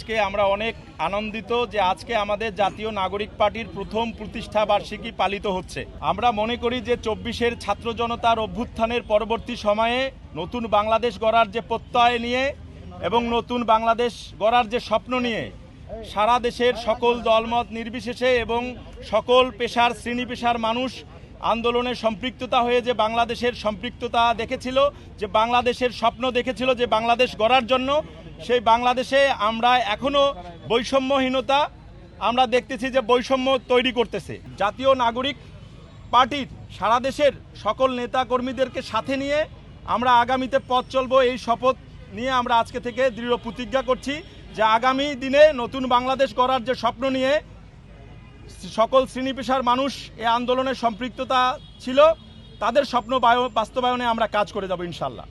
আজকে আমরা অনেক আনন্দিত যে আজকে আমাদের জাতীয় নাগরিক পার্টির প্রথম প্রতিষ্ঠা বার্ষিকী পালিত হচ্ছে। আমরা মনে করি যে 24-এর ছাত্র জনতার অভ্যুত্থানের পরবর্তী সময়ে নতুন বাংলাদেশ গড়ার যে প্রত্যয় নিয়ে এবং নতুন বাংলাদেশ গড়ার যে স্বপ্ন নিয়ে সারা দেশের সকল দলমত নির্বিশেষে এবং সকল পেশার শ্রেণী পেশার মানুষ আন্দোলনে সম্পৃক্ততা হয়ে যে বাংলাদেশের সম্পৃক্ততা দেখেছিল, যে বাংলাদেশের স্বপ্ন দেখেছিল, যে বাংলাদেশ গড়ার জন্য, সেই বাংলাদেশে আমরা এখনও বৈষম্যহীনতা আমরা দেখতেছি যে বৈষম্য তৈরি করতেছে। জাতীয় নাগরিক পার্টির সারা দেশের সকল নেতা কর্মীদেরকে সাথে নিয়ে আমরা আগামীতে পথ চলবো, এই শপথ নিয়ে আমরা আজকে থেকে দৃঢ় প্রতিজ্ঞা করছি যে আগামী দিনে নতুন বাংলাদেশ গড়ার যে স্বপ্ন নিয়ে সকল শ্রেণী পেশার মানুষ এই আন্দোলনের সম্পৃক্ততা ছিল, তাদের স্বপ্ন বাস্তবায়নে আমরা কাজ করে যাব ইনশাল্লাহ।